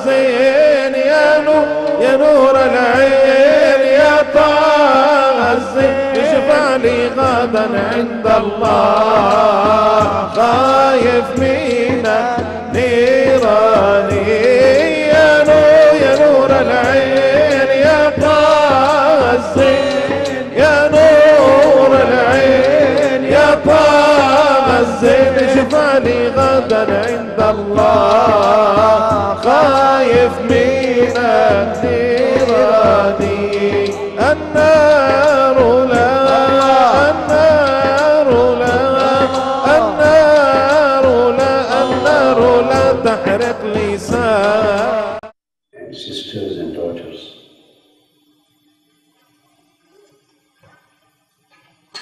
الزين يا نور العين يا طه الزين اشفع لي غدا عند الله خايف من النيراني يا نور العين يا طه الزين يا نور العين يا طه الزين اشفع لي غدا عند الله خايف من النيراني النار لا النار لا النار لا النار لا تحرق لسان. Sisters and daughters,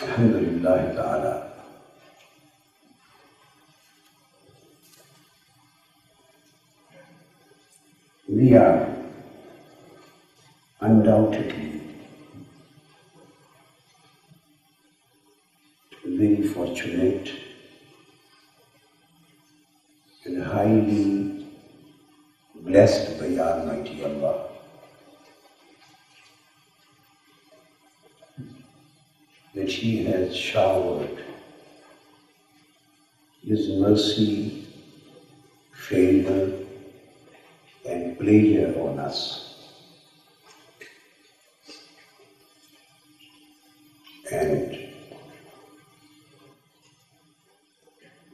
Alhamdulillah Ta'ala, we are undoubtedly very fortunate and highly blessed by Almighty Allah. That He has showered His mercy, favor, and pleasure on us. And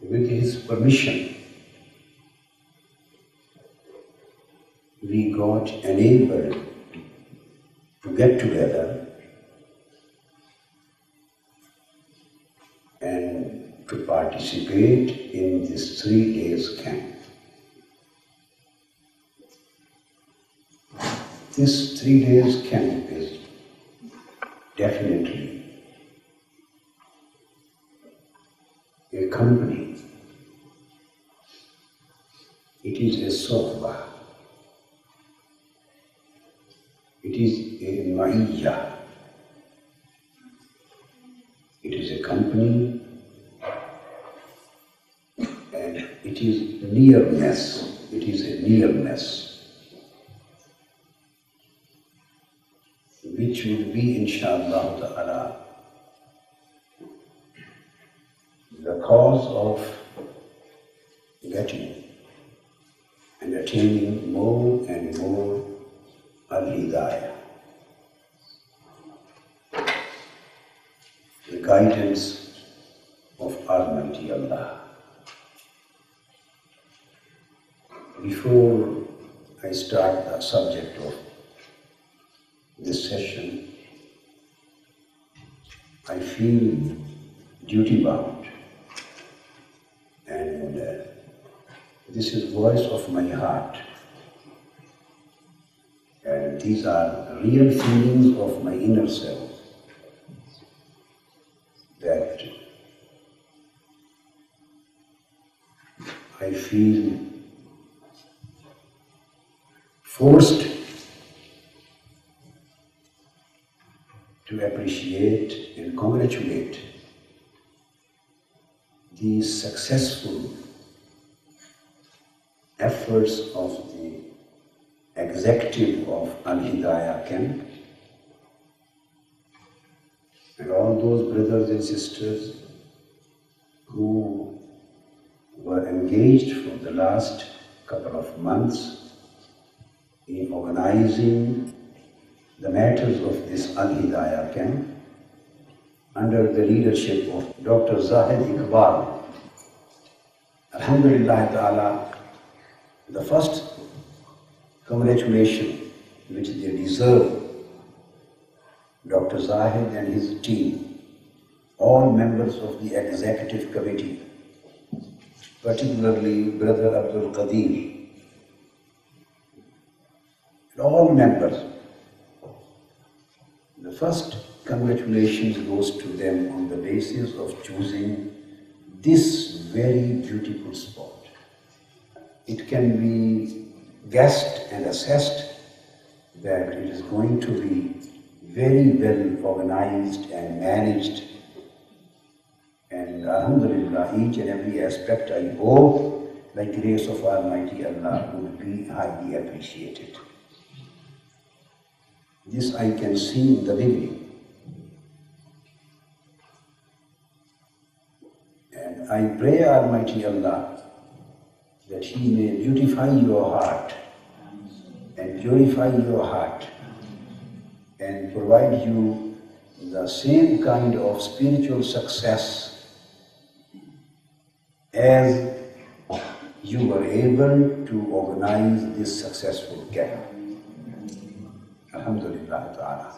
with His permission, we got enabled to get together and to participate in this 3 days camp. This 3 days camp is definitely a company. It is a sohbah. It is a ma'iyya. It is a company and it is nearness. It is a nearness which will be, inshallah ta'ala, the cause of getting and attaining more and more Al-Hidayah, the guidance of Almighty Allah. Before I start the subject of this session, I feel duty-bound, and this is voice of my heart. And these are real feelings of my inner self, that I feel forced to appreciate and congratulate these successful efforts of the executive of Al-Hidayah camp and all those brothers and sisters who were engaged for the last couple of months in organizing the matters of this Al-Hidayah camp under the leadership of Dr. Zahid Iqbal. Alhamdulillah Ta'ala, the first congratulation which they deserve, Dr. Zahid and his team, all members of the executive committee, particularly Brother Abdul Qadri, and all members. The first congratulations goes to them on the basis of choosing this very beautiful spot. It can be guessed and assessed that it is going to be very well organized and managed, and alhamdulillah, each and every aspect I hope by grace of Almighty Allah, would be highly appreciated. This I can see in the beginning. And I pray Almighty Allah that He may beautify your heart and purify your heart and provide you the same kind of spiritual success as you were able to organize this successful camp. Alhamdulillah ta'ala.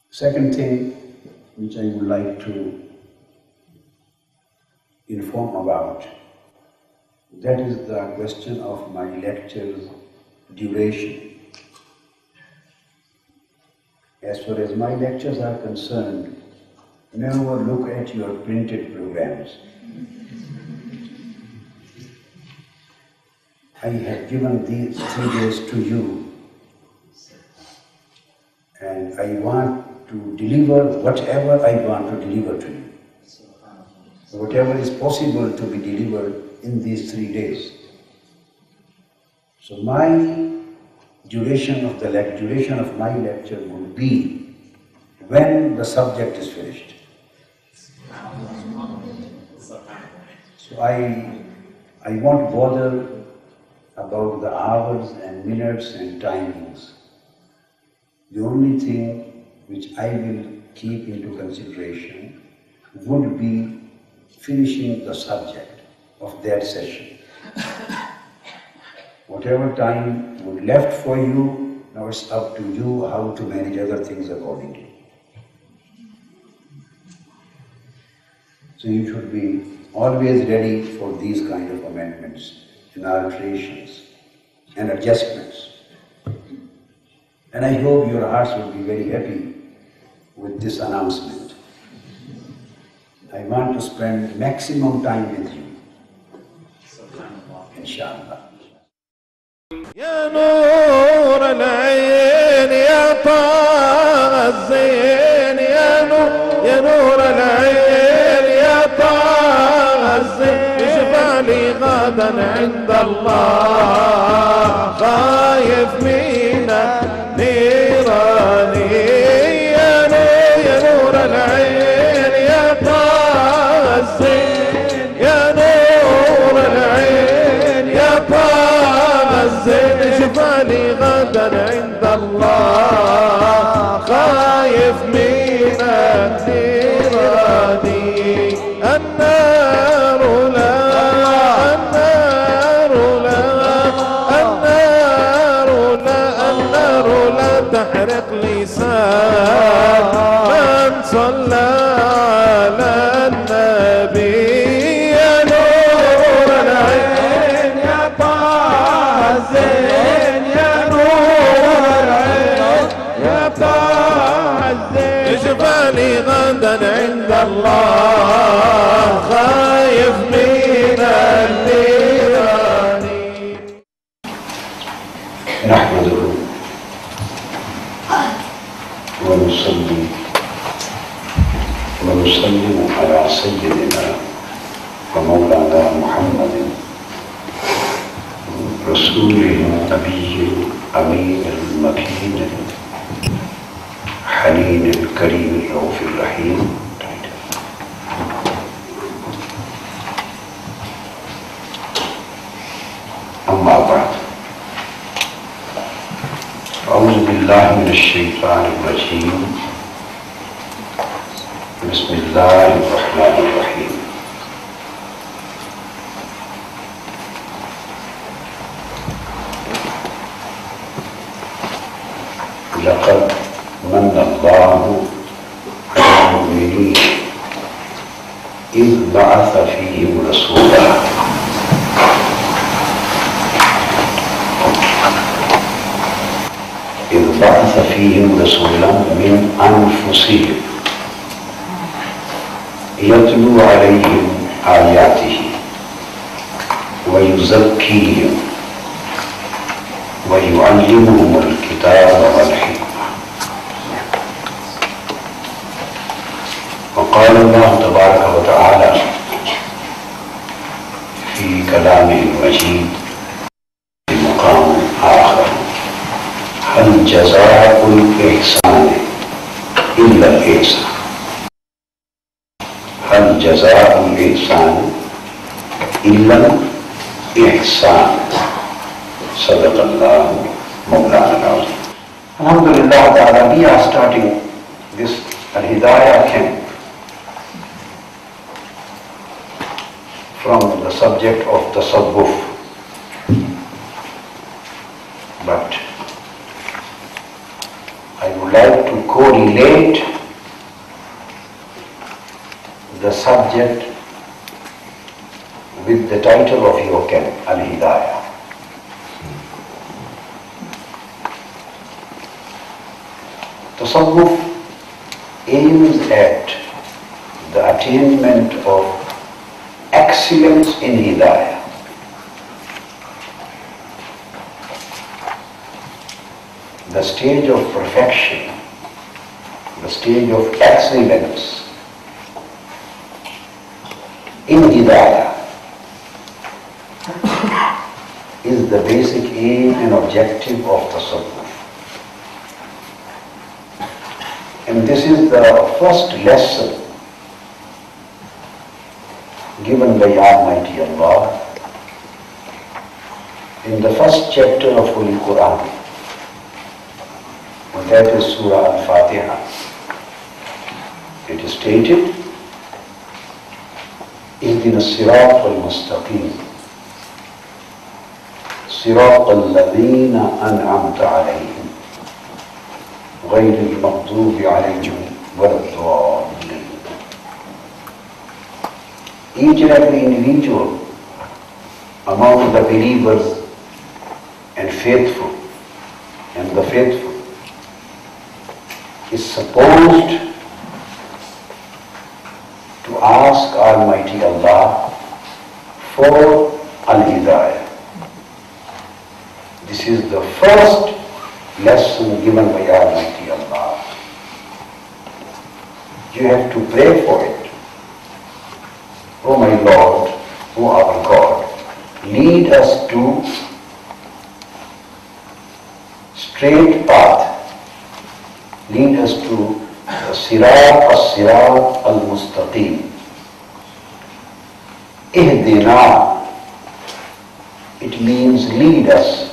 Second thing which I would like to inform about, that is the question of my lecture's duration. As far as my lectures are concerned, never look at your printed programs. I have given these 3 days to you, and I want to deliver whatever I want to deliver to you. Whatever is possible to be delivered in these 3 days. So my duration of my lecture would be when the subject is finished. So I won't bother about the hours and minutes and timings. The only thing which I will keep into consideration would be finishing the subject of that session. Whatever time would left for you, now it's up to you how to manage other things accordingly. So you should be always ready for these kind of amendments and alterations and adjustments. And I hope your hearts will be very happy with this announcement. I want to spend maximum time with you, inshallah. يا نور العين يا طه الزين يا نور العين يا طه الزين اشفع لي غدا عند الله خايف من نيراني يا نور العين يا طه الزين يا نور العين يا طه الزين اشفع لي غدا عند الله خايف من النيران النار لا النار لا النار لا النار لا تحرق لسان من صلى على النبي يا نور العين يا طه الزين يا نور العين يا طه الزين اشفع لي غدا عند الله خايف من النيران. نحمده ونصلي ونسلم على سيدنا ومولانا محمد رسوله النبي الأمين المكين الحنين الكريم الرؤوف الرحيم. أما بعد، أعوذ بالله من الشيطان الرجيم. بسم الله الرحمن الرحيم. لقد من الله على المؤمنين إذ بعث فيهم رسولا من أنفسهم يتلو عليهم آياته ويزكيهم ويعلمهم الكتاب والحكمة. وقال الله تبارك وتعالى: كلامه المجيد في مقام آخر: هل جزاء الإحسان إلا الإحسان؟ هل جزاء الإحسان إلا الإحسان؟ صدق الله مولانا العظيم. Alhamdulillah Ta'ala, we are starting this Al-Hidayah camp from the subject of tasawwuf, but I would like to correlate the subject with the title of your camp, Al-Hidayah. Tasawwuf aims at the attainment of excellence in Hidayah. The stage of perfection, the stage of excellence in Hidayah is the basic aim and objective of Tasawwuf. And this is the first lesson given by Almighty Allah in the first chapter of Holy Quran, and that is Surah Al-Fatiha. It is stated, اهدنا الصراط المستقيم صراط الذين أنعمت عليهم غير المغضوب عليهم ولا الضالين. Each and every individual among the believers and faithful is supposed to ask Almighty Allah for Al-Hidayah. This is the first lesson given by Almighty Allah. You have to pray for it. Oh my Lord, oh our God, lead us to straight path. Lead us to the Sirat al-Mustaqim. Ihdina, it means lead us.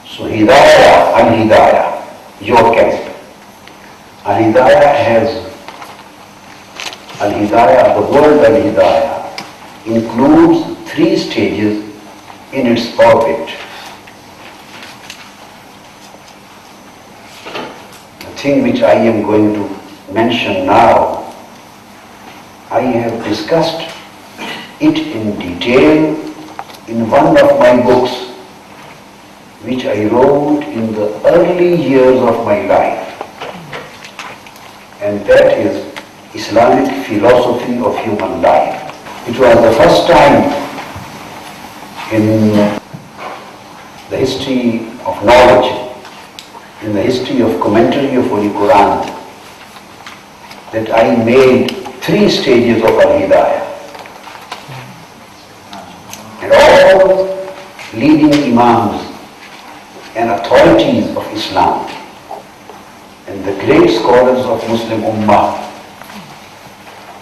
So Hidayah, Al-Hidayah, your camp. Al-Hidayah, the word Al-Hidayah includes 3 stages in its orbit. The thing which I am going to mention now, I have discussed it in detail in one of my books, which I wrote in the early years of my life, and that is Islamic Philosophy of Human Life. It was the first time in the history of knowledge, in the history of commentary of Holy Quran, that I made 3 stages of Al-Hidayah. And all leading Imams and authorities of Islam and the great scholars of Muslim Ummah,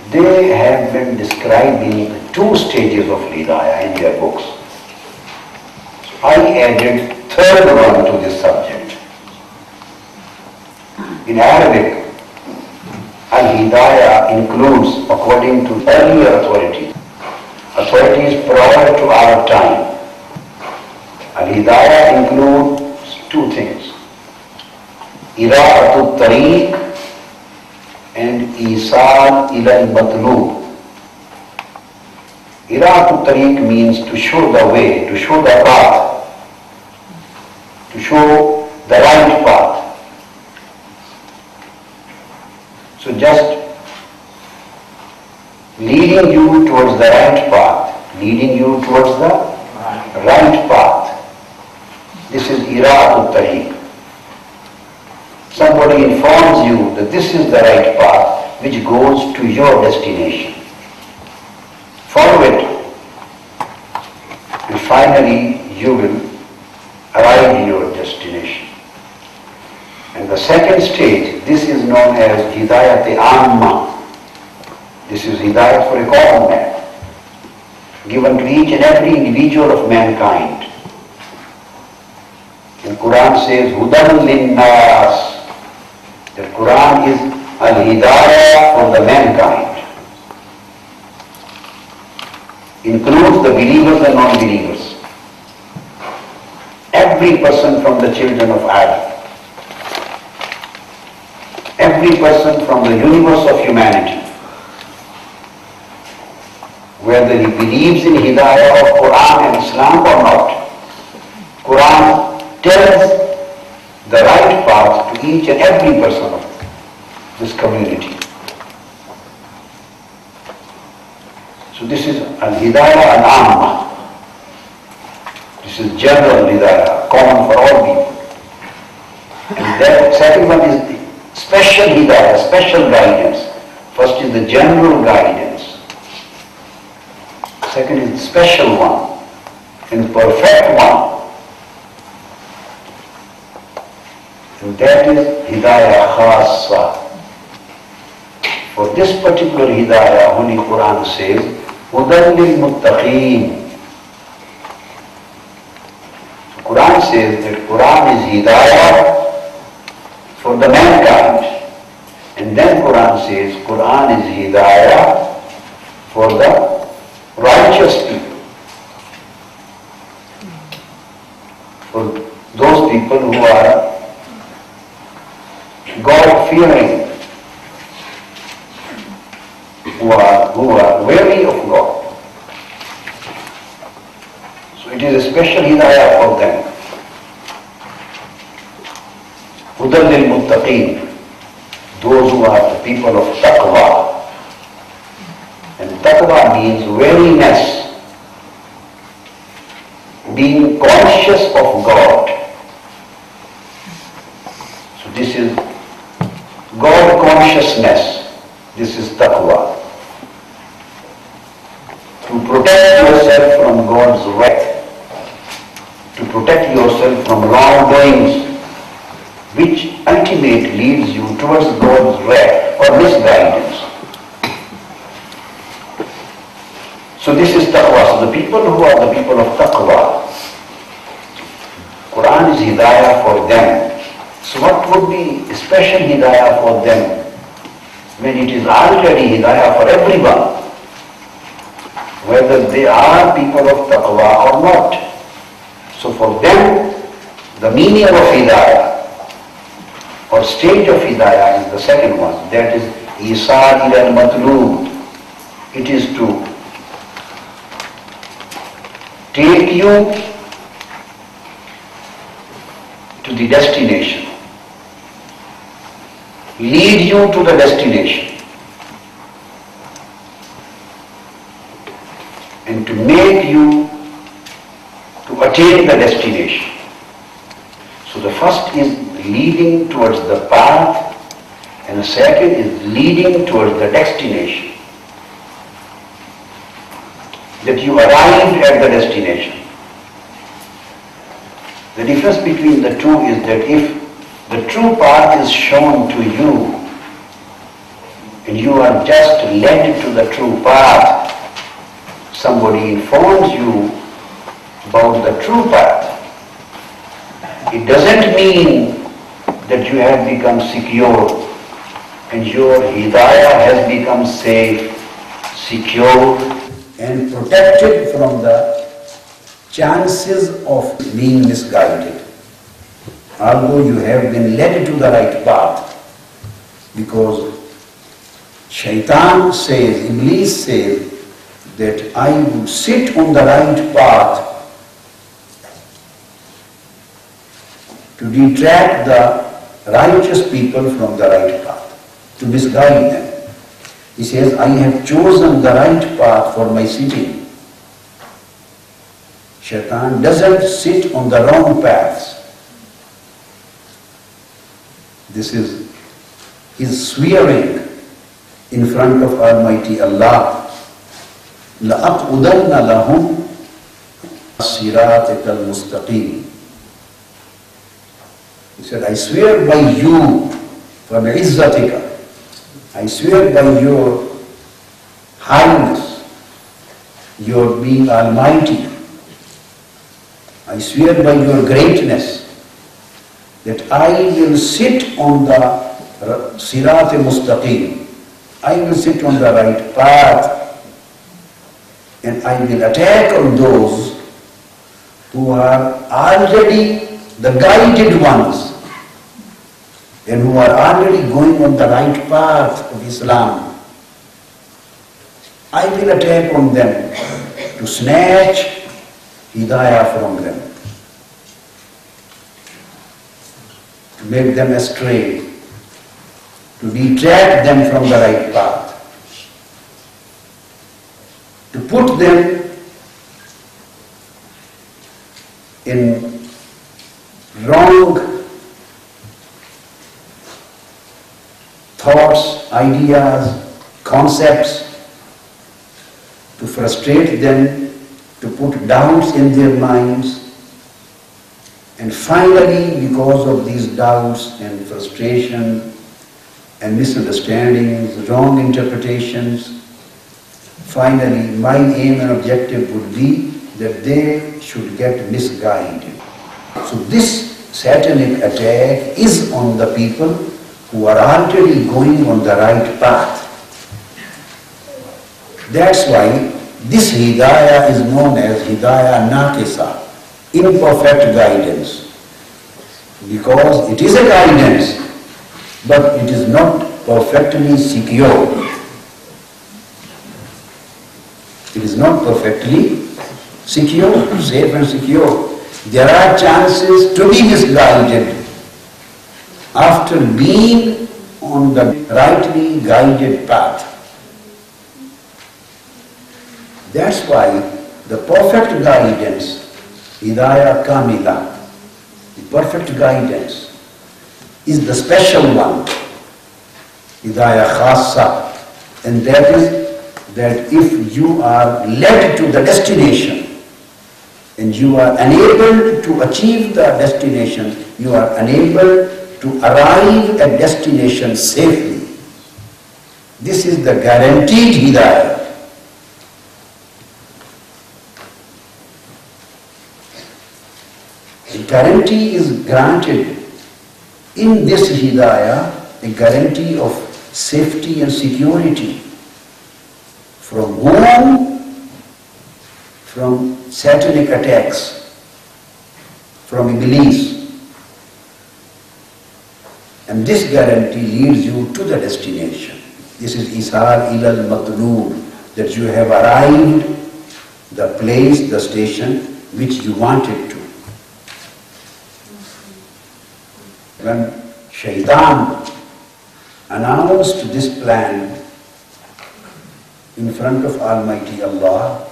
they have been describing the 2 stages of Hidayah in their books. So I added 3rd one to this subject. In Arabic, Al-Hidayah includes, according to earlier authorities prior to our time, Al-Hidayah includes 2 things: Ira'atul Tariq and Isal ila al-Matlub. Ira'atul Tariq means to show the way, to show the path, to show the right path. So just leading you towards the right path, leading you towards the right path. This is Ira'atul Tariq. Somebody informs you that this is the right path which goes to your destination. follow it, and finally you will arrive at your destination. And the second stage, this is known as Hidayat-e-Amma. This is Hidayat for a common man, given to each and every individual of mankind. And Quran says, Hudan lin-nas. The Quran is Al-Hidayah for the mankind. Includes the believers and non-believers. Every person from the children of Adam. Every person from the universe of humanity. Whether he believes in Hidayah of Quran and Islam or not. Quran tells the right path to each and every person of this community. So this is Al-Hidayah Al-Amma. This is general Hidayah, common for all people. And then second one is the special Hidayah, special guidance. First is the general guidance. Second is the special one, and perfect one. And that is Hidayah Khassa. For this particular Hidayah, Holy Quran says, Hudan lil-Muttaqeen. So Quran says that Quran is Hidayah for the mankind. And then Quran says Quran is Hidayah for the righteous people. For those people who are God-fearing, who are wary of God. So it is a special Hidayah for them. Hudan lil-Muttaqeen, those who are the people of Taqwa. And Taqwa means wariness, being conscious of God. So this is God consciousness. This is Taqwa. To protect yourself from God's wrath, to protect yourself from wrongdoings, which ultimately leads you towards God's wrath or misguidance. So this is Taqwa. So the people who are the people of Taqwa, Quran is Hidayah for them. So what would be special Hidayah for them when it is already Hidayah for everyone, whether they are people of Taqwa or not? So for them, the meaning of Hidayah or stage of Hidayah is the second one. That is Isar ila al-Matlub. It is to take you to the destination, lead you to the destination, and to make you to attain the destination. So the first is leading towards the path, and the second is leading towards the destination. That you arrived at the destination. The difference between the two is that if the true path is shown to you and you are just led to the true path, somebody informs you about the true path, it doesn't mean that you have become secure and your Hidayah has become safe, secure and protected from the chances of being misguided. Although you have been led to the right path, because Shaitan says, Iblis says, that I would sit on the right path to detract the righteous people from the right path, to misguide them. He says, I have chosen the right path for my sitting. Shaitan doesn't sit on the wrong paths. This is his swearing in front of Almighty Allah. لَأَقْعُدَنَّ لَهُمْ صِرَاطِكَ الْمُسْتَقِيمِ. He said, I swear by you, فَبِعِزَّتِكَ, I swear by your highness, your being almighty, I swear by your greatness, that I will sit on the Sirat Mustaqim, I will sit on the right path, and I will attack on those who are already the guided ones and who are already going on the right path of Islam. I will attack on them to snatch Hidayah from them, to make them astray, to detract them from the right path, to put them in wrong thoughts, ideas, concepts, to frustrate them, to put doubts in their minds, and finally, because of these doubts and frustration and misunderstandings, wrong interpretations, finally my aim and objective would be that they should get misguided. So this satanic attack is on the people who are already going on the right path. That's why this Hidayah is known as Hidayah Naqisa, imperfect guidance. Because it is a guidance, but it is not perfectly secure. It is not perfectly secure, safe and secure. There are chances to be misguided after being on the rightly guided path. That's why the perfect guidance, Hidayah Kamila, the perfect guidance, is the special one, Hidayah Khassa, and that is that if you are led to the destination and you are unable to achieve the destination, you are unable to arrive at destination safely. This is the guaranteed Hidayah. The guarantee is granted in this Hidayah, a guarantee of safety and security. From whom? From satanic attacks, from Iblis. And this guarantee leads you to the destination. This is Isar ilal matlub, that you have arrived the place, the station which you wanted to. When Shaitan announced this plan in front of Almighty Allah,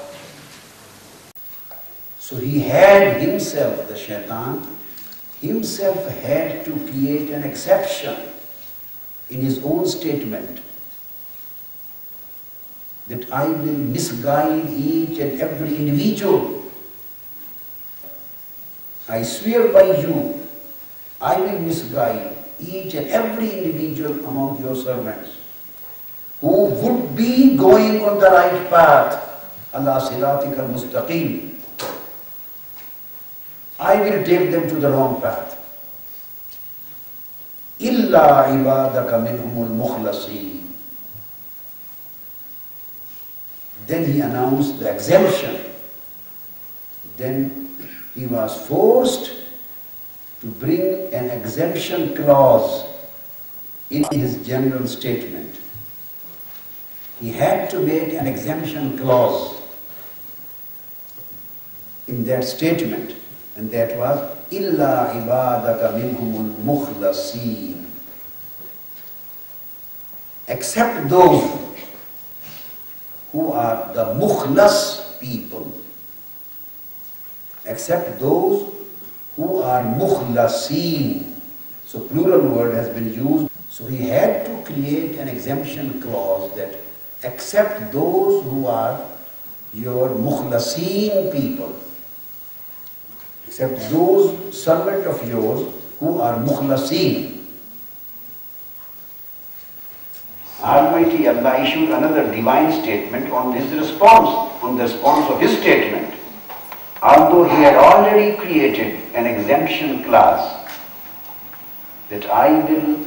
so he had himself, the Shaitan, himself had to create an exception in his own statement that I will misguide each and every individual. I swear by you, I will misguide each and every individual among your servants who would be going on the right path, ala siratika al-mustaqim. I will take them to the wrong path. Illa ibadaka minhumul mukhlasin. Then he announced the exemption. Then he was forced to bring an exemption clause in his general statement. He had to make an exemption clause in that statement, and that was illa ibadaka minhumul mukhlasin, except those who are the mukhlas people, except those who are mukhlasin. So plural word has been used. So he had to create an exemption clause that except those who are your mukhlaseen people, except those servants of yours who are mukhlaseen. Almighty Allah issued another divine statement on his response, on the response of his statement. Although he had already created an exemption clause that I will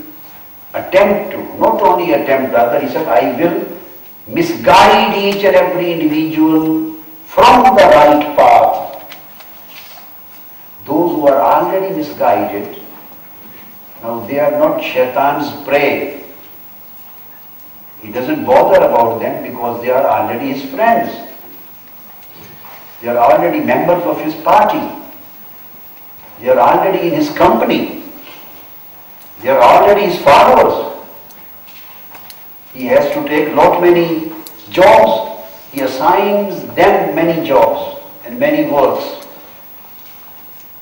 attempt to, not only attempt, rather he said, I will misguide each and every individual from the right path. Those who are already misguided, now they are not Shaitan's prey. He doesn't bother about them because they are already his friends. They are already members of his party. They are already in his company. They are already his followers. He has to take lot many jobs. He assigns them many jobs and many works.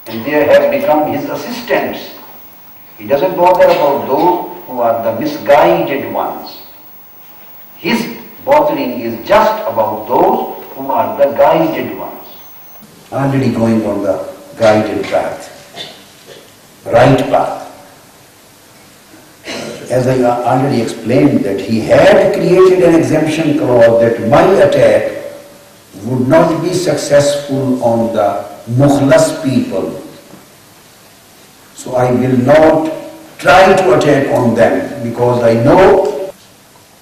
And they have become his assistants. He doesn't bother about those who are the misguided ones. His bothering is just about those who are the guided ones. Already going on the guided path, right path. As I already explained that he had created an exemption clause that my attack would not be successful on the mukhlas people. So I will not try to attack on them because I know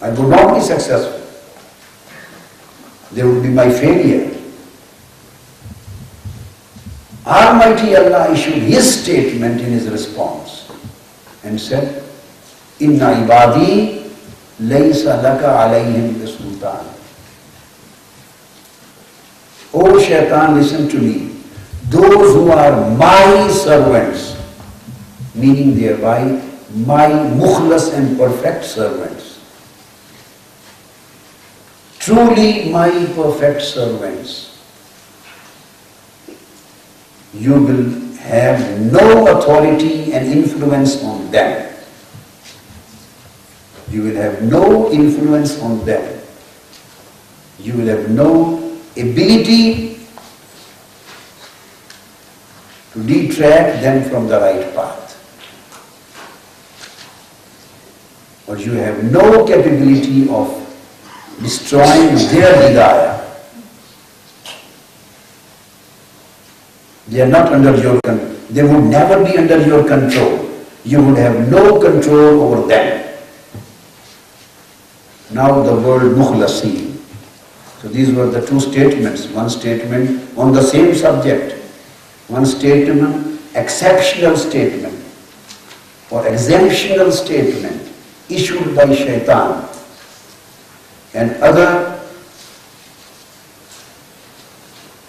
I would not be successful. There would be my failure. Almighty Allah issued his statement in his response and said, Inna ibadi laysa laka alayhim bisultan. O Shaitan, listen to me. Those who are my servants, meaning thereby my mukhlas and perfect servants, truly my perfect servants, you will have no authority and influence on them. You will have no influence on them. You will have no ability to detract them from the right path. Or you have no capability of destroying their Hidayah. They are not under your control. They would never be under your control. You would have no control over them. Now the word mukhlasin. So these were the two statements. One statement on the same subject. One statement, exceptional statement or exemptional statement issued by Shaitan. And other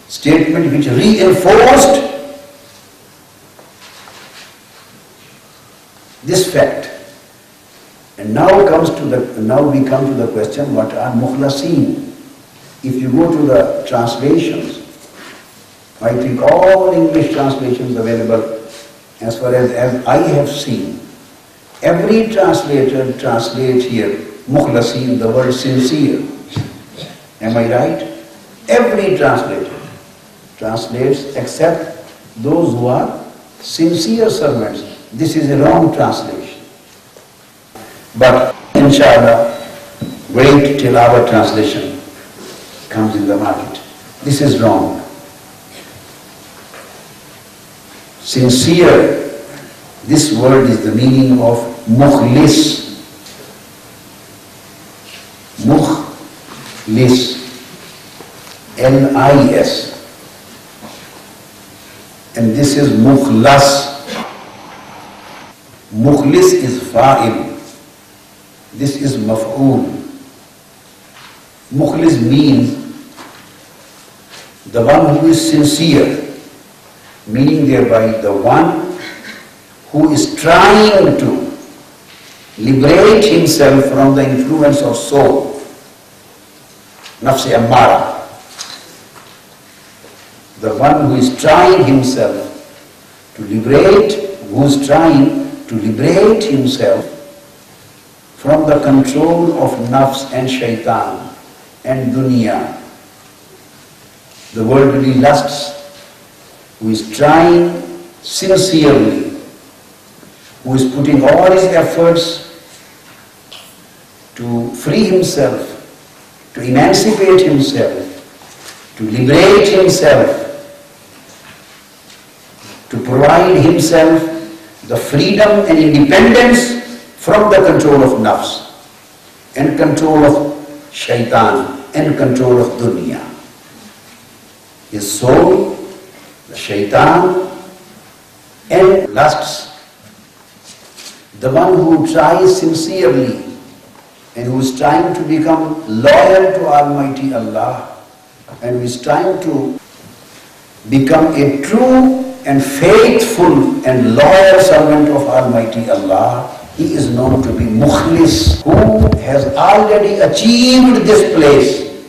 statement which reinforced this fact. And now we come to the question, what are mukhlasin? If you go to the translations, I think all English translations available, as far as I have seen, every translator translates here mukhlasin, the word sincere. Am I right? Every translator translates except those who are sincere servants. This is a wrong translation. But inshallah, wait till our translation comes in the market. This is wrong. Sincere, this word is the meaning of mukhlis. Mukhlis, L-I-S, and this is mukhlas. Mukhlis is fa'il, this is maf'ul. Mukhlis means the one who is sincere, meaning thereby the one who is trying to liberate himself from the influence of soul, nafs ammara. The one who is trying himself to liberate, who is trying to liberate himself from the control of nafs and shaitan and dunya the worldly lusts, who is trying sincerely, who is putting all his efforts to free himself, to emancipate himself, to liberate himself, to provide himself the freedom and independence from the control of nafs and control of shaitan and control of dunya. His soul, the shaitan and lusts, the one who tries sincerely and who is trying to become loyal to Almighty Allah and who is trying to become a true and faithful and loyal servant of Almighty Allah, he is known to be mukhlis, who has already achieved this place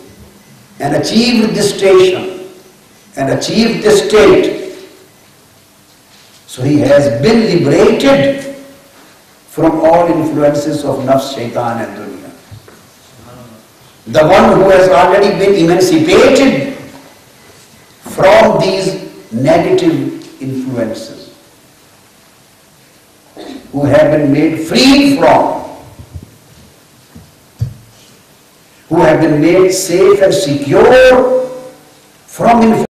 and achieved this station and achieved this state. So he has been liberated from all influences of nafs, shaitan and dunya. The one who has already been emancipated from these negative influences, who have been made free from, who have been made safe and secure from influences